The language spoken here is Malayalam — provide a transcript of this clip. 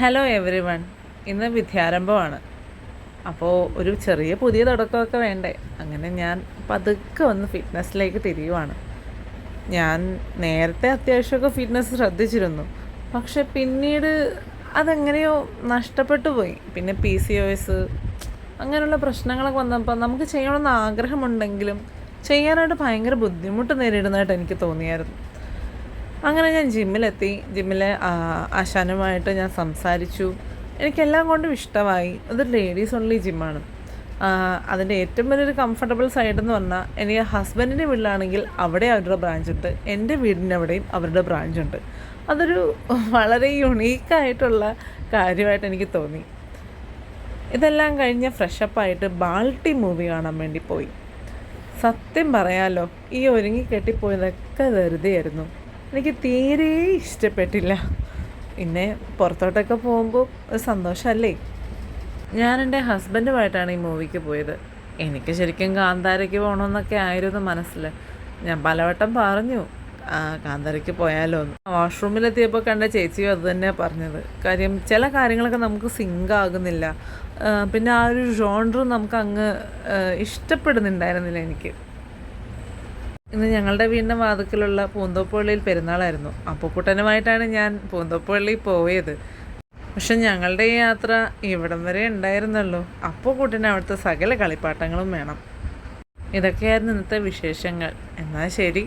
Hello every one. ഇന്ന് വിദ്യാരംഭമാണ്. അപ്പോൾ ഒരു ചെറിയ പുതിയ തുടക്കമൊക്കെ വേണ്ടേ. അങ്ങനെ ഞാൻ പതുക്കെ ഒന്ന് ഫിറ്റ്നസ്സിലേക്ക് തിരിയുവാണ്. ഞാൻ നേരത്തെ അത്യാവശ്യമൊക്കെ ഫിറ്റ്നസ് ശ്രദ്ധിച്ചിരുന്നു. പക്ഷെ പിന്നീട് അതെങ്ങനെയോ നഷ്ടപ്പെട്ടു പോയി. പിന്നെ PCOS അങ്ങനെയുള്ള പ്രശ്നങ്ങളൊക്കെ വന്നപ്പോൾ നമുക്ക് ചെയ്യണമെന്ന് ആഗ്രഹമുണ്ടെങ്കിലും ചെയ്യാനായിട്ട് ഭയങ്കര ബുദ്ധിമുട്ട് നേരിടുന്നതായിട്ട് എനിക്ക് തോന്നിയായിരുന്നു. അങ്ങനെ ഞാൻ ജിമ്മിലെത്തി. ജിമ്മിലെ ആശാനുമായിട്ട് ഞാൻ സംസാരിച്ചു. എനിക്കെല്ലാം കൊണ്ടും ഇഷ്ടമായി. അതൊരു ലേഡീസ് ഓൺലി ജിമ്മാണ്. അതിൻ്റെ ഏറ്റവും വലിയൊരു കംഫർട്ടബിൾ സൈഡ് എന്ന് പറഞ്ഞാൽ, എനിക്ക് ഹസ്ബൻഡിൻ്റെ വീട്ടിലാണെങ്കിൽ അവിടെ അവരുടെ ബ്രാഞ്ചുണ്ട്, എൻ്റെ വീടിൻ്റെ അവിടെയും അവരുടെ ബ്രാഞ്ചുണ്ട്. അതൊരു വളരെ യുണീക്കായിട്ടുള്ള കാര്യമായിട്ട് എനിക്ക് തോന്നി. ഇതെല്ലാം കഴിഞ്ഞ് ഫ്രഷപ്പായിട്ട് ബാൾട്ടി മൂവി കാണാൻ വേണ്ടി പോയി. സത്യം പറയാലോ, ഈ ഒരുങ്ങി കെട്ടിപ്പോയതൊക്കെ വെറുതെ ആയിരുന്നു. എനിക്ക് തീരെ ഇഷ്ടപ്പെട്ടില്ല. പിന്നെ പുറത്തോട്ടൊക്കെ പോകുമ്പോൾ ഒരു സന്തോഷമല്ലേ. ഞാൻ എൻ്റെ ഹസ്ബൻഡുമായിട്ടാണ് ഈ മൂവിക്ക് പോയത്. എനിക്ക് ശരിക്കും കാന്താരയ്ക്ക് പോകണമെന്നൊക്കെ ആയിരുന്നു മനസ്സിൽ. ഞാൻ പലവട്ടം പറഞ്ഞു കാന്താരയ്ക്ക് പോയാലോ എന്ന്. വാഷ്റൂമിലെത്തിയപ്പോൾ കണ്ട ചേച്ചിയും അത് തന്നെയാണ് പറഞ്ഞത്. കാര്യം ചില കാര്യങ്ങളൊക്കെ നമുക്ക് സിങ്ക് ആകുന്നില്ല. പിന്നെ ആ ഒരു ജോണറും നമുക്ക് അങ്ങ് ഇഷ്ടപ്പെടുന്നുണ്ടായിരുന്നില്ല എനിക്ക്. ഇന്ന് ഞങ്ങളുടെ വീടിൻ്റെ വാതിക്കലുള്ള പൂന്തോപ്പുപള്ളിയിൽ പെരുന്നാളായിരുന്നു. അപ്പുക്കുട്ടനുമായിട്ടാണ് ഞാൻ പൂന്തോപ്പുപള്ളിയിൽ പോയത്. പക്ഷെ ഞങ്ങളുടെ ഈ യാത്ര ഇവിടം വരെ ഉണ്ടായിരുന്നുള്ളൂ. അപ്പുക്കുട്ടന് അവിടുത്തെ സകല കളിപ്പാട്ടങ്ങളും വേണം. ഇതൊക്കെയായിരുന്നു ഇന്നത്തെ വിശേഷങ്ങൾ. എന്നാൽ ശരി.